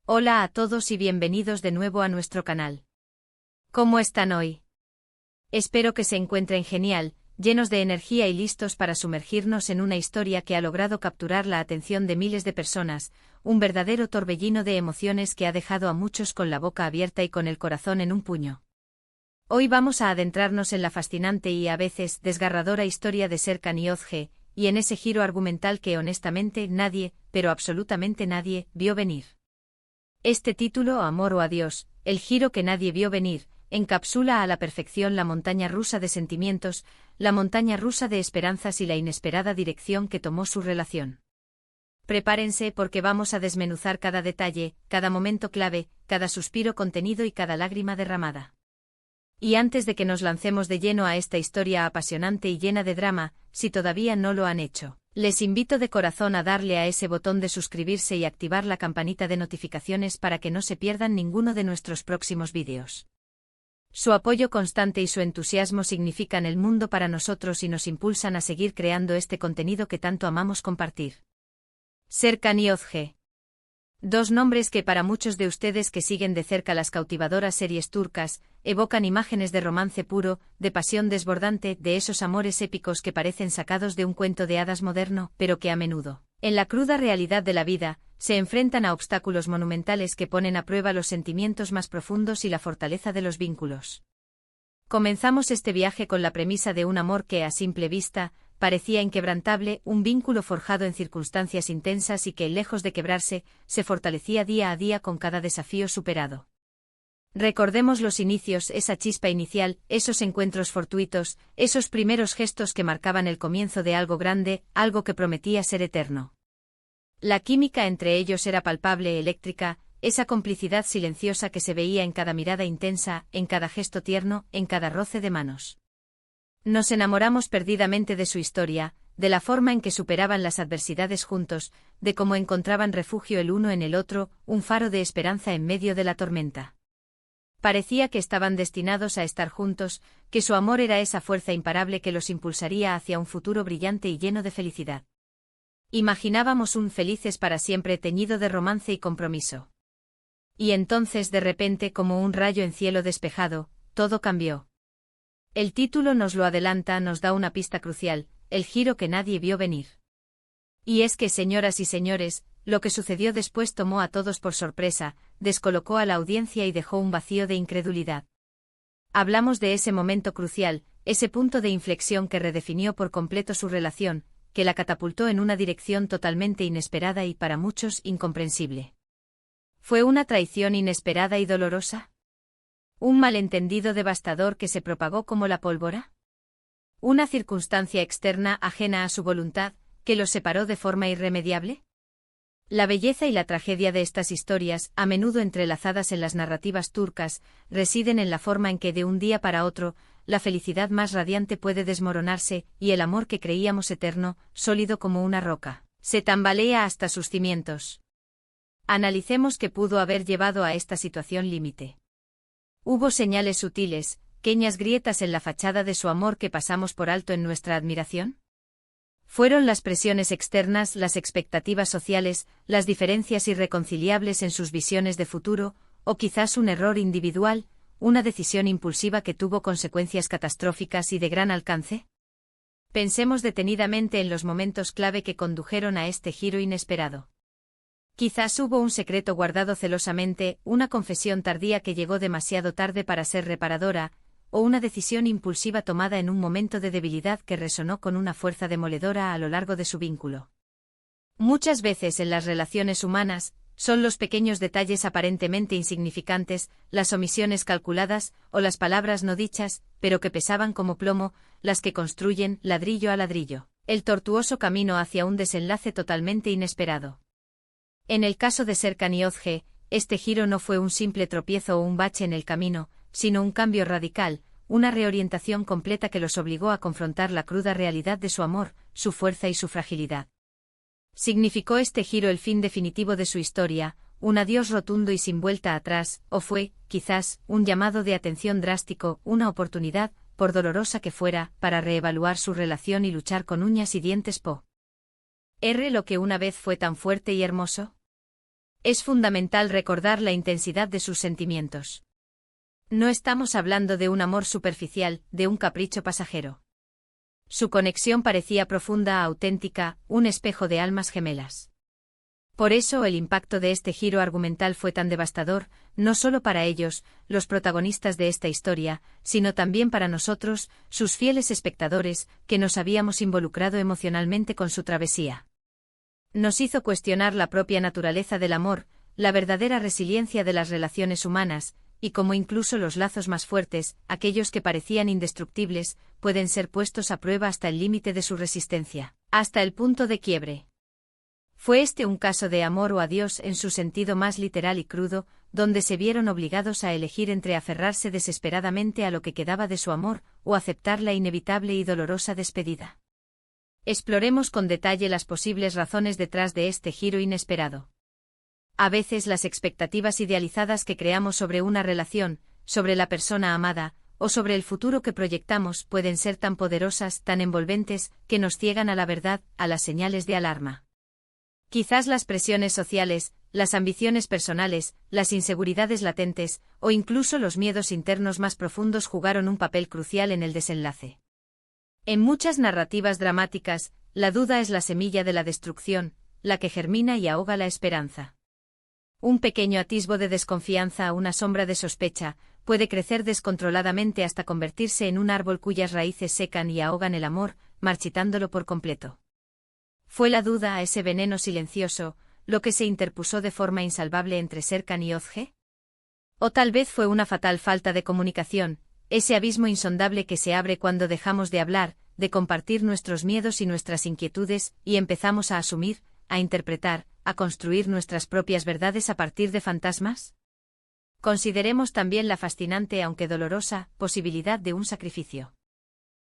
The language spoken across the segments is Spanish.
Hola a todos y bienvenidos de nuevo a nuestro canal. ¿Cómo están hoy? Espero que se encuentren genial, llenos de energía y listos para sumergirnos en una historia que ha logrado capturar la atención de miles de personas, un verdadero torbellino de emociones que ha dejado a muchos con la boca abierta y con el corazón en un puño. Hoy vamos a adentrarnos en la fascinante y a veces desgarradora historia de Serkan Yozge, y en ese giro argumental que honestamente nadie, pero absolutamente nadie, vio venir. Este título, Amor o Adiós, el giro que nadie vio venir, encapsula a la perfección la montaña rusa de sentimientos, la montaña rusa de esperanzas y la inesperada dirección que tomó su relación. Prepárense porque vamos a desmenuzar cada detalle, cada momento clave, cada suspiro contenido y cada lágrima derramada. Y antes de que nos lancemos de lleno a esta historia apasionante y llena de drama, si todavía no lo han hecho, les invito de corazón a darle a ese botón de suscribirse y activar la campanita de notificaciones para que no se pierdan ninguno de nuestros próximos vídeos. Su apoyo constante y su entusiasmo significan el mundo para nosotros y nos impulsan a seguir creando este contenido que tanto amamos compartir. Serkan Yozge. Dos nombres que para muchos de ustedes que siguen de cerca las cautivadoras series turcas, evocan imágenes de romance puro, de pasión desbordante, de esos amores épicos que parecen sacados de un cuento de hadas moderno, pero que a menudo, en la cruda realidad de la vida, se enfrentan a obstáculos monumentales que ponen a prueba los sentimientos más profundos y la fortaleza de los vínculos. Comenzamos este viaje con la premisa de un amor que, a simple vista, parecía inquebrantable, un vínculo forjado en circunstancias intensas y que, lejos de quebrarse, se fortalecía día a día con cada desafío superado. Recordemos los inicios, esa chispa inicial, esos encuentros fortuitos, esos primeros gestos que marcaban el comienzo de algo grande, algo que prometía ser eterno. La química entre ellos era palpable, eléctrica, esa complicidad silenciosa que se veía en cada mirada intensa, en cada gesto tierno, en cada roce de manos. Nos enamoramos perdidamente de su historia, de la forma en que superaban las adversidades juntos, de cómo encontraban refugio el uno en el otro, un faro de esperanza en medio de la tormenta. Parecía que estaban destinados a estar juntos, que su amor era esa fuerza imparable que los impulsaría hacia un futuro brillante y lleno de felicidad. Imaginábamos un felices para siempre teñido de romance y compromiso. Y entonces, de repente, como un rayo en cielo despejado, todo cambió. El título nos lo adelanta, nos da una pista crucial, el giro que nadie vio venir. Y es que, señoras y señores, lo que sucedió después tomó a todos por sorpresa, descolocó a la audiencia y dejó un vacío de incredulidad. Hablamos de ese momento crucial, ese punto de inflexión que redefinió por completo su relación, que la catapultó en una dirección totalmente inesperada y para muchos incomprensible. ¿Fue una traición inesperada y dolorosa? ¿Un malentendido devastador que se propagó como la pólvora? ¿Una circunstancia externa ajena a su voluntad, que los separó de forma irremediable? La belleza y la tragedia de estas historias, a menudo entrelazadas en las narrativas turcas, residen en la forma en que de un día para otro, la felicidad más radiante puede desmoronarse, y el amor que creíamos eterno, sólido como una roca, se tambalea hasta sus cimientos. Analicemos qué pudo haber llevado a esta situación límite. Hubo señales sutiles, pequeñas grietas en la fachada de su amor que pasamos por alto en nuestra admiración. ¿Fueron las presiones externas, las expectativas sociales, las diferencias irreconciliables en sus visiones de futuro, o quizás un error individual, una decisión impulsiva que tuvo consecuencias catastróficas y de gran alcance? Pensemos detenidamente en los momentos clave que condujeron a este giro inesperado. Quizás hubo un secreto guardado celosamente, una confesión tardía que llegó demasiado tarde para ser reparadora, o una decisión impulsiva tomada en un momento de debilidad que resonó con una fuerza demoledora a lo largo de su vínculo. Muchas veces en las relaciones humanas, son los pequeños detalles aparentemente insignificantes, las omisiones calculadas, o las palabras no dichas, pero que pesaban como plomo, las que construyen, ladrillo a ladrillo, el tortuoso camino hacia un desenlace totalmente inesperado. En el caso de Serkan Yozge, este giro no fue un simple tropiezo o un bache en el camino, sino un cambio radical, una reorientación completa que los obligó a confrontar la cruda realidad de su amor, su fuerza y su fragilidad. ¿Significó este giro el fin definitivo de su historia, un adiós rotundo y sin vuelta atrás, o fue, quizás, un llamado de atención drástico, una oportunidad, por dolorosa que fuera, para reevaluar su relación y luchar con uñas y dientes por lo que una vez fue tan fuerte y hermoso? Es fundamental recordar la intensidad de sus sentimientos. No estamos hablando de un amor superficial, de un capricho pasajero. Su conexión parecía profunda, auténtica, un espejo de almas gemelas. Por eso el impacto de este giro argumental fue tan devastador, no solo para ellos, los protagonistas de esta historia, sino también para nosotros, sus fieles espectadores, que nos habíamos involucrado emocionalmente con su travesía. Nos hizo cuestionar la propia naturaleza del amor, la verdadera resiliencia de las relaciones humanas, y cómo incluso los lazos más fuertes, aquellos que parecían indestructibles, pueden ser puestos a prueba hasta el límite de su resistencia, hasta el punto de quiebre. Fue este un caso de amor o adiós en su sentido más literal y crudo, donde se vieron obligados a elegir entre aferrarse desesperadamente a lo que quedaba de su amor, o aceptar la inevitable y dolorosa despedida. Exploremos con detalle las posibles razones detrás de este giro inesperado. A veces las expectativas idealizadas que creamos sobre una relación, sobre la persona amada, o sobre el futuro que proyectamos pueden ser tan poderosas, tan envolventes, que nos ciegan a la verdad, a las señales de alarma. Quizás las presiones sociales, las ambiciones personales, las inseguridades latentes, o incluso los miedos internos más profundos jugaron un papel crucial en el desenlace. En muchas narrativas dramáticas, la duda es la semilla de la destrucción, la que germina y ahoga la esperanza. Un pequeño atisbo de desconfianza, una sombra de sospecha, puede crecer descontroladamente hasta convertirse en un árbol cuyas raíces secan y ahogan el amor, marchitándolo por completo. ¿Fue la duda, ese veneno silencioso, lo que se interpuso de forma insalvable entre Serkan y Özge? O tal vez fue una fatal falta de comunicación, ese abismo insondable que se abre cuando dejamos de hablar, de compartir nuestros miedos y nuestras inquietudes, y empezamos a asumir, a interpretar, a construir nuestras propias verdades a partir de fantasmas? Consideremos también la fascinante aunque dolorosa posibilidad de un sacrificio.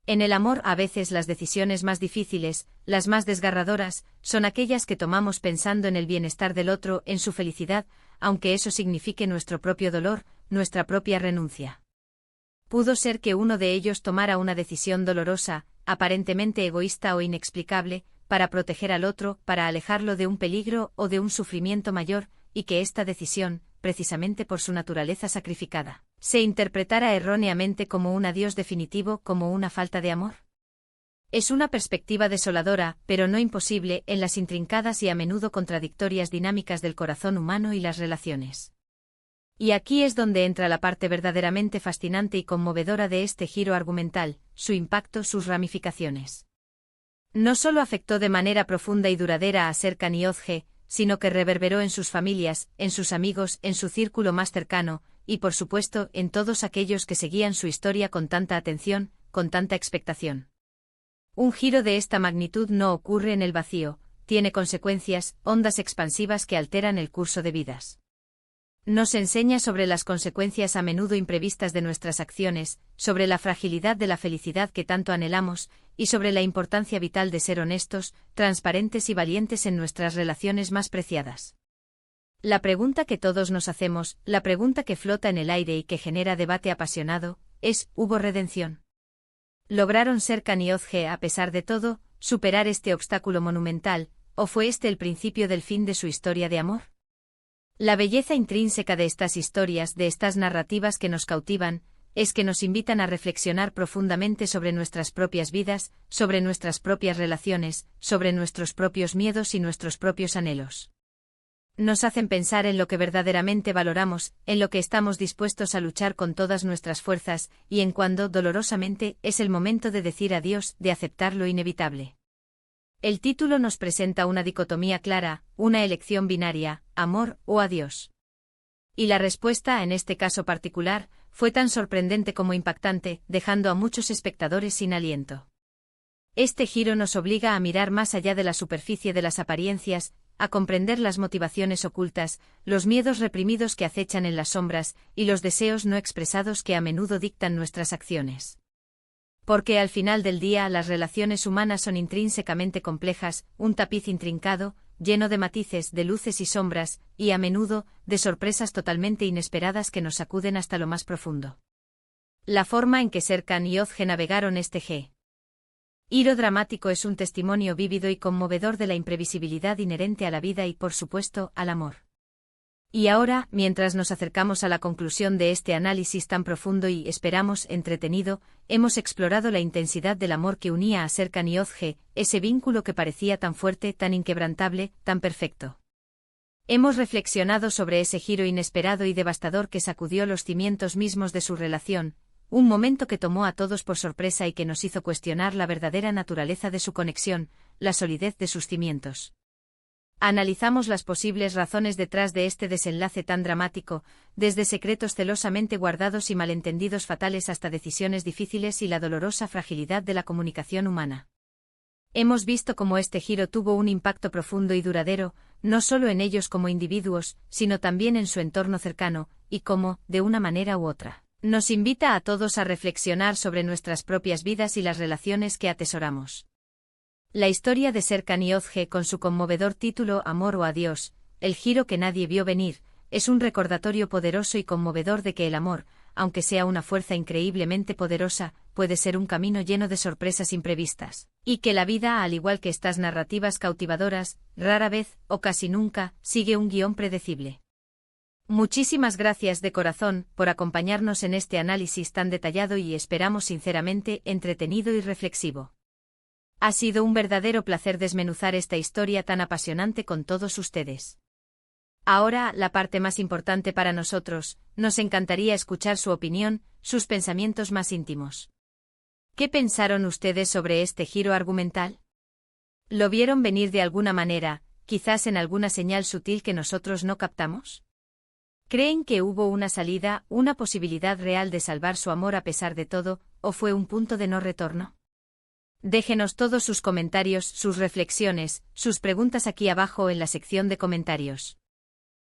En el amor a veces las decisiones más difíciles, las más desgarradoras, son aquellas que tomamos pensando en el bienestar del otro, en su felicidad, aunque eso signifique nuestro propio dolor, nuestra propia renuncia. Pudo ser que uno de ellos tomara una decisión dolorosa, aparentemente egoísta o inexplicable, para proteger al otro, para alejarlo de un peligro o de un sufrimiento mayor, y que esta decisión, precisamente por su naturaleza sacrificada, se interpretara erróneamente como un adiós definitivo, como una falta de amor. Es una perspectiva desoladora, pero no imposible, en las intrincadas y a menudo contradictorias dinámicas del corazón humano y las relaciones. Y aquí es donde entra la parte verdaderamente fascinante y conmovedora de este giro argumental, su impacto, sus ramificaciones. No solo afectó de manera profunda y duradera a Serkan y Özge, sino que reverberó en sus familias, en sus amigos, en su círculo más cercano, y por supuesto en todos aquellos que seguían su historia con tanta atención, con tanta expectación. Un giro de esta magnitud no ocurre en el vacío, tiene consecuencias, ondas expansivas que alteran el curso de vidas. Nos enseña sobre las consecuencias a menudo imprevistas de nuestras acciones, sobre la fragilidad de la felicidad que tanto anhelamos, y sobre la importancia vital de ser honestos, transparentes y valientes en nuestras relaciones más preciadas. La pregunta que todos nos hacemos, la pregunta que flota en el aire y que genera debate apasionado, es: ¿hubo redención? ¿Lograron Serkan y Özge, a pesar de todo, superar este obstáculo monumental, o fue este el principio del fin de su historia de amor? La belleza intrínseca de estas historias, de estas narrativas que nos cautivan, es que nos invitan a reflexionar profundamente sobre nuestras propias vidas, sobre nuestras propias relaciones, sobre nuestros propios miedos y nuestros propios anhelos. Nos hacen pensar en lo que verdaderamente valoramos, en lo que estamos dispuestos a luchar con todas nuestras fuerzas, y en cuando, dolorosamente, es el momento de decir adiós, de aceptar lo inevitable. El título nos presenta una dicotomía clara, una elección binaria, amor o adiós. Y la respuesta, en este caso particular, fue tan sorprendente como impactante, dejando a muchos espectadores sin aliento. Este giro nos obliga a mirar más allá de la superficie de las apariencias, a comprender las motivaciones ocultas, los miedos reprimidos que acechan en las sombras, y los deseos no expresados que a menudo dictan nuestras acciones. Porque al final del día las relaciones humanas son intrínsecamente complejas, un tapiz intrincado, lleno de matices, de luces y sombras, y a menudo, de sorpresas totalmente inesperadas que nos sacuden hasta lo más profundo. La forma en que Serkan y Özge navegaron este giro dramático es un testimonio vívido y conmovedor de la imprevisibilidad inherente a la vida y, por supuesto, al amor. Y ahora, mientras nos acercamos a la conclusión de este análisis tan profundo y, esperamos, entretenido, hemos explorado la intensidad del amor que unía a Serkan y Özge, ese vínculo que parecía tan fuerte, tan inquebrantable, tan perfecto. Hemos reflexionado sobre ese giro inesperado y devastador que sacudió los cimientos mismos de su relación, un momento que tomó a todos por sorpresa y que nos hizo cuestionar la verdadera naturaleza de su conexión, la solidez de sus cimientos. Analizamos las posibles razones detrás de este desenlace tan dramático, desde secretos celosamente guardados y malentendidos fatales hasta decisiones difíciles y la dolorosa fragilidad de la comunicación humana. Hemos visto cómo este giro tuvo un impacto profundo y duradero, no solo en ellos como individuos, sino también en su entorno cercano, y cómo, de una manera u otra, nos invita a todos a reflexionar sobre nuestras propias vidas y las relaciones que atesoramos. La historia de Serkan y Özge, con su conmovedor título Amor o Adiós, el giro que nadie vio venir, es un recordatorio poderoso y conmovedor de que el amor, aunque sea una fuerza increíblemente poderosa, puede ser un camino lleno de sorpresas imprevistas, y que la vida, al igual que estas narrativas cautivadoras, rara vez, o casi nunca, sigue un guión predecible. Muchísimas gracias de corazón por acompañarnos en este análisis tan detallado y esperamos sinceramente entretenido y reflexivo. Ha sido un verdadero placer desmenuzar esta historia tan apasionante con todos ustedes. Ahora, la parte más importante para nosotros, nos encantaría escuchar su opinión, sus pensamientos más íntimos. ¿Qué pensaron ustedes sobre este giro argumental? ¿Lo vieron venir de alguna manera, quizás en alguna señal sutil que nosotros no captamos? ¿Creen que hubo una salida, una posibilidad real de salvar su amor a pesar de todo, o fue un punto de no retorno? Déjenos todos sus comentarios, sus reflexiones, sus preguntas aquí abajo en la sección de comentarios.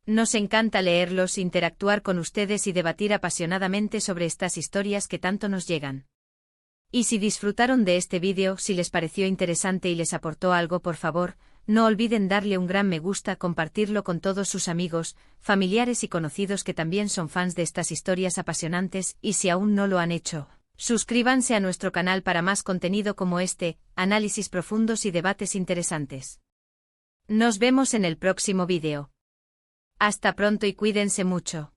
Nos encanta leerlos, interactuar con ustedes y debatir apasionadamente sobre estas historias que tanto nos llegan. Y si disfrutaron de este vídeo, si les pareció interesante y les aportó algo, por favor, no olviden darle un gran me gusta, compartirlo con todos sus amigos, familiares y conocidos que también son fans de estas historias apasionantes, y si aún no lo han hecho, suscríbanse a nuestro canal para más contenido como este, análisis profundos y debates interesantes. Nos vemos en el próximo vídeo. Hasta pronto y cuídense mucho.